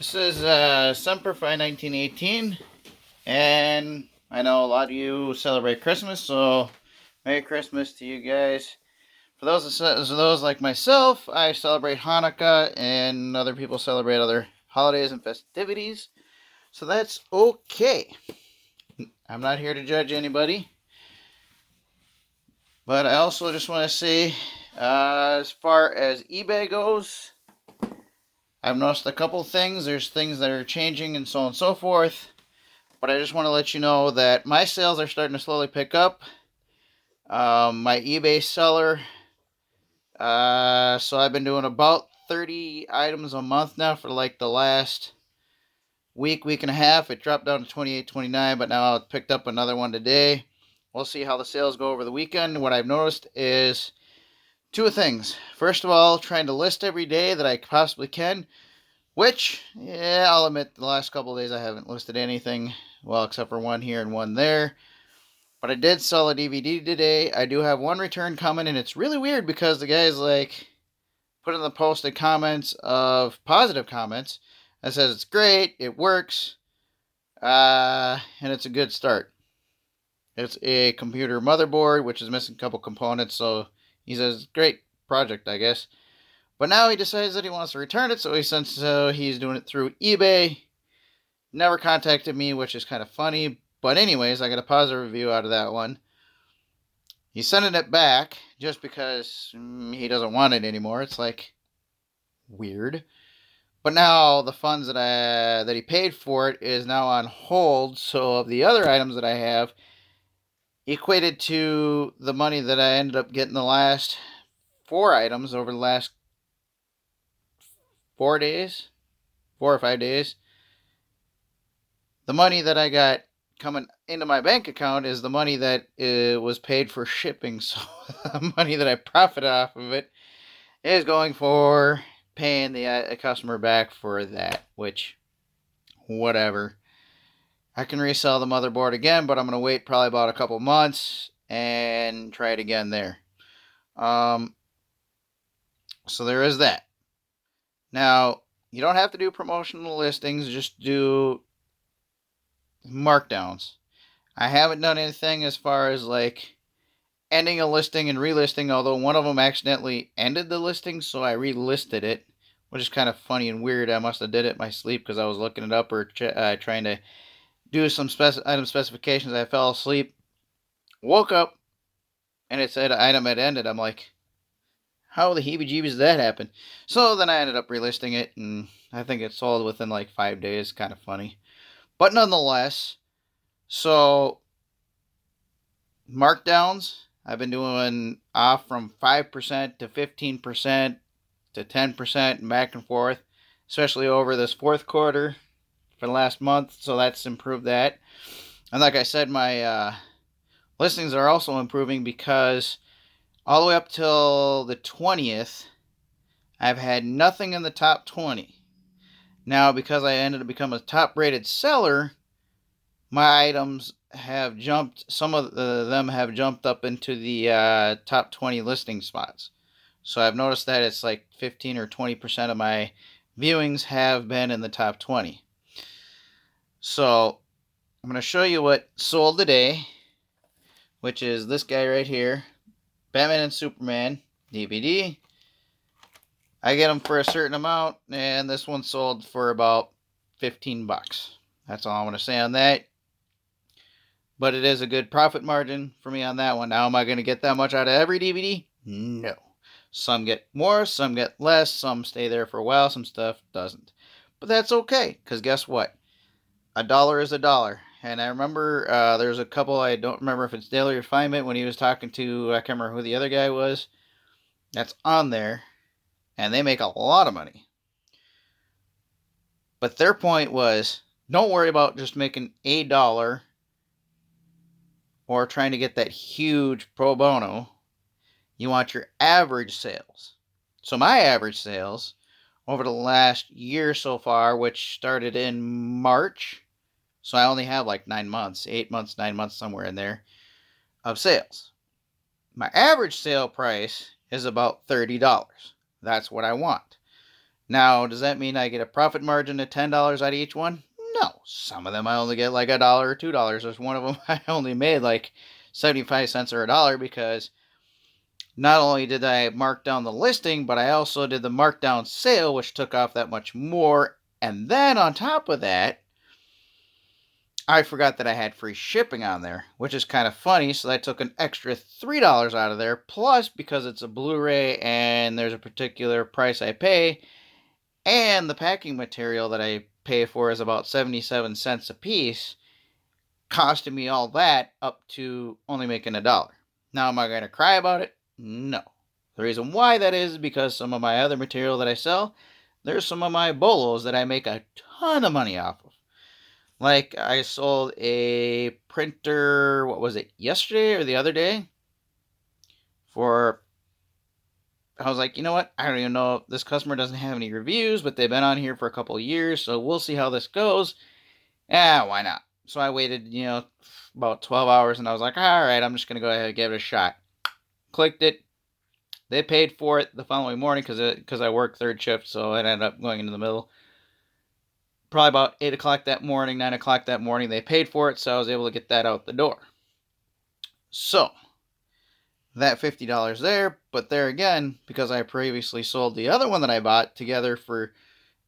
This is Semper Fi 1918, and I know a lot of you celebrate Christmas, so Merry Christmas to you guys. For those like myself, I celebrate Hanukkah, and other people celebrate other holidays and festivities, so that's okay. I'm not here to judge anybody, but I also just want to say, as far as eBay goes, I've noticed a couple things. There's things that are changing and so on and so forth. But I just want to let you know that my sales are starting to slowly pick up. My eBay seller, so I've been doing about 30 items a month now for like the last week and a half. It dropped down to 28, 29, but now I've picked up another one today. We'll see how the sales go over the weekend. What I've noticed is two things. First of all, trying to list every day that I possibly can, which, yeah, I'll admit the last couple of days I haven't listed anything, well, except for one here and one there. But I did sell a DVD today. I do have one return coming, and it's really weird because the guy's like put in the posted comments of positive comments that says it's great, it works, and it's a good start. It's a computer motherboard which is missing a couple components, so he says great project, I guess. But now he decides that he wants to return it, so he's doing it through eBay. Never contacted me, which is kind of funny. But anyways, I got a positive review out of that one. He's sending it back just because he doesn't want it anymore. It's like weird. But now the funds that he paid for it is now on hold. So of the other items that I have, equated to the money that I ended up getting the last four items over the last 4 days, 4 or 5 days. The money that I got coming into my bank account is the money that was paid for shipping. So the money that I profit off of it is going for paying the customer back for that, which, whatever. I can resell the motherboard again, but I'm going to wait probably about a couple months and try it again there. So there is that. Now, you don't have to do promotional listings, just do markdowns. I haven't done anything as far as like ending a listing and relisting, although one of them accidentally ended the listing, so I relisted it, which is kind of funny and weird. I must have did it in my sleep because I was looking it up or trying to do some item specifications. I fell asleep, woke up, and it said item had ended. I'm like, how the heebie-jeebies did that happen? So then I ended up relisting it, and I think it sold within like 5 days. Kind of funny. But nonetheless, so markdowns, I've been doing off from 5% to 15% to 10% and back and forth, especially over this fourth quarter for the last month. So that's improved that. And like I said, my listings are also improving because all the way up till the 20th, I've had nothing in the top 20. Now, because I ended up becoming a top rated seller, my items have jumped, some of them have jumped up into the top 20 listing spots. So I've noticed that it's like 15 or 20% of my viewings have been in the top 20. So I'm going to show you what sold today, which is this guy right here, Batman and Superman DVD. I get them for a certain amount, and this one sold for about 15 bucks. That's all I want to say on that. But it is a good profit margin for me on that one. Now, am I going to get that much out of every DVD? No. Some get more, some get less, some stay there for a while, some stuff doesn't. But that's okay, because guess what? A dollar is a dollar. And I remember there's a couple, I don't remember if it's Daily Refinement, when he was talking to, I can't remember who the other guy was, that's on there, and they make a lot of money. But their point was, don't worry about just making a dollar or trying to get that huge pro bono. You want your average sales. So my average sales over the last year so far, which started in March, so I only have like 9 months, 8 months, 9 months, somewhere in there, of sales. My average sale price is about $30. That's what I want. Now, does that mean I get a profit margin of $10 out of each one? No. Some of them I only get like $1 or $2. There's one of them I only made like 75 cents or $1 because not only did I mark down the listing, but I also did the markdown sale, which took off that much more. And then on top of that, I forgot that I had free shipping on there, which is kind of funny. So I took an extra $3 out of there. Plus, because it's a Blu-ray and there's a particular price I pay, and the packing material that I pay for is about 77 cents a piece, costing me all that up to only making $1. Now, am I going to cry about it? No. The reason why that is because some of my other material that I sell, there's some of my bolos that I make a ton of money off of. Like, I sold a printer, what was it, yesterday or the other day? I was like, you know what? I don't even know. This customer doesn't have any reviews, but they've been on here for a couple of years, so we'll see how this goes. Why not? So I waited, about 12 hours, and I was like, all right, I'm just going to go ahead and give it a shot. Clicked it. They paid for it the following morning because I worked third shift, so it ended up going into the middle. Probably about 8 o'clock that morning, 9 o'clock that morning, they paid for it, so I was able to get that out the door. So, that $50 there, but there again, because I previously sold the other one that I bought together for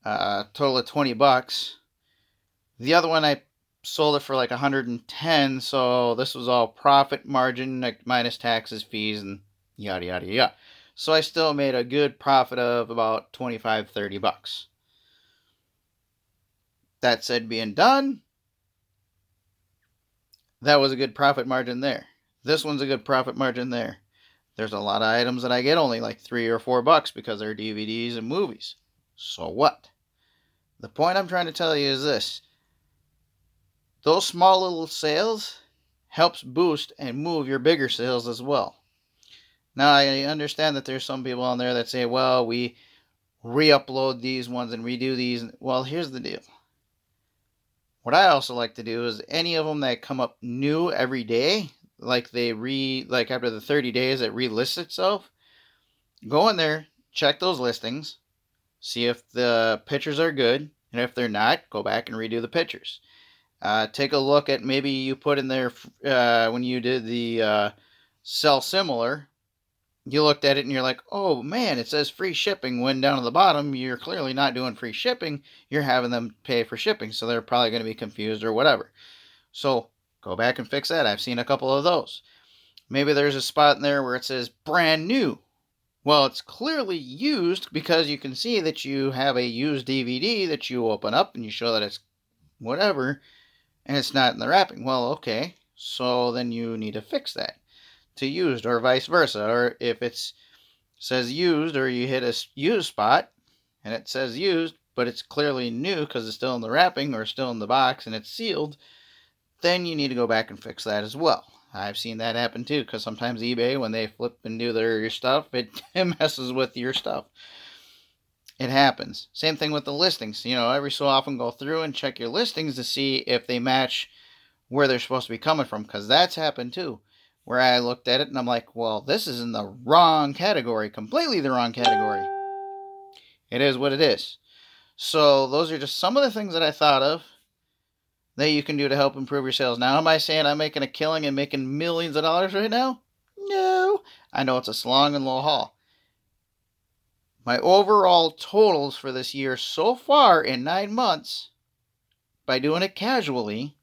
a total of $20. The other one I sold it for like 110, so this was all profit margin, like minus taxes, fees, and yada yada yada. So I still made a good profit of about $25-30. That said being done, that was a good profit margin there. This one's a good profit margin there. There's a lot of items that I get only like $3 or $4 because they're DVDs and movies. So what? The point I'm trying to tell you is this. Those small little sales helps boost and move your bigger sales as well. Now, I understand that there's some people on there that say, well, we re-upload these ones and redo these. Well, here's the deal. What I also like to do is any of them that come up new every day, like after the 30 days it relists itself, go in there, check those listings, see if the pictures are good, and if they're not, go back and redo the pictures. Take a look at maybe you put in there when you did the sell similar, you looked at it and you're like, oh man, it says free shipping, when down at the bottom you're clearly not doing free shipping, you're having them pay for shipping, so they're probably going to be confused or whatever. So go back and fix that. I've seen a couple of those. Maybe there's a spot in there where it says brand new. Well, it's clearly used because you can see that you have a used DVD that you open up and you show that it's whatever, and it's not in the wrapping. Well, okay, so then you need to fix that to used or vice versa. Or if it says used or you hit a used spot and it says used, but it's clearly new because it's still in the wrapping or still in the box and it's sealed, then you need to go back and fix that as well. I've seen that happen too, because sometimes eBay, when they flip and do your stuff, it messes with your stuff. It happens. Same thing with the listings. Every so often go through and check your listings to see if they match where they're supposed to be coming from, because that's happened too, where I looked at it and I'm like, well, this is in the wrong category, completely the wrong category. It is what it is. So those are just some of the things that I thought of that you can do to help improve your sales. Now, am I saying I'm making a killing and making millions of dollars right now? No. I know it's a long and low haul. My overall totals for this year so far in 9 months, by doing it casually,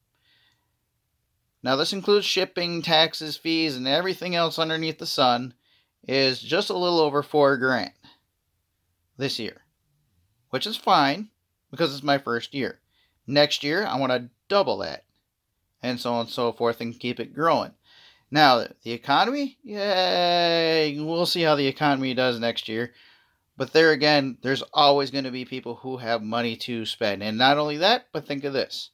now this includes shipping, taxes, fees, and everything else underneath the sun, is just a little over $4,000 this year, which is fine because it's my first year. Next year, I want to double that, and so on and so forth, and keep it growing. Now, the economy, yeah, we'll see how the economy does next year. But there again, there's always going to be people who have money to spend. And not only that, but think of this.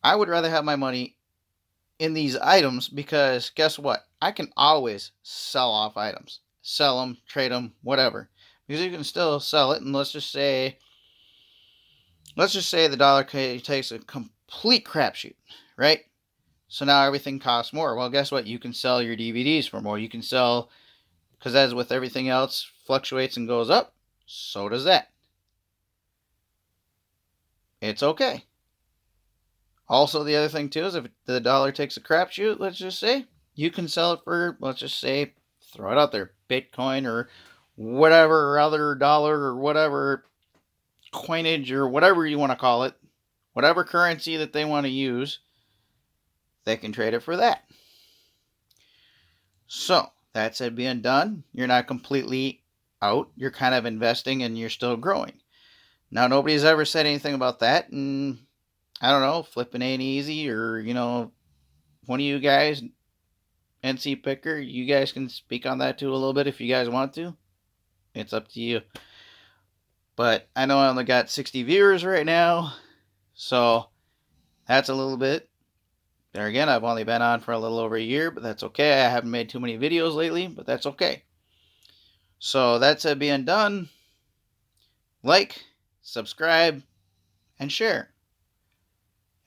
I would rather have my money in these items because guess what? I can always sell off items. Sell them, trade them, whatever. Because you can still sell it, and let's just say the dollar takes a complete crapshoot, right? So now everything costs more. Well, guess what? You can sell your DVDs for more. You can sell, because as with everything else, fluctuates and goes up, so does that. it's okay. Also, the other thing too is if the dollar takes a crapshoot, let's just say, you can sell it for, let's just say, throw it out there, Bitcoin or whatever other dollar or whatever coinage or whatever you want to call it, whatever currency that they want to use, they can trade it for that. So, that said being done, you're not completely out. You're kind of investing and you're still growing. Now, nobody's ever said anything about that, and I don't know, flipping ain't easy, or, one of you guys, NC Picker, you guys can speak on that too a little bit if you guys want to. It's up to you. But I know I only got 60 viewers right now, so that's a little bit. There again, I've only been on for a little over a year, but that's okay. I haven't made too many videos lately, but that's okay. So that said being done, like, subscribe, and share.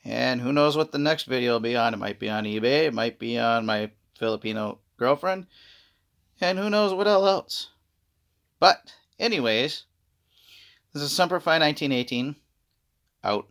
And who knows what the next video will be on. It might be on eBay. It might be on my Filipino girlfriend. And who knows what else. But anyways, this is Semperfi 1918 out.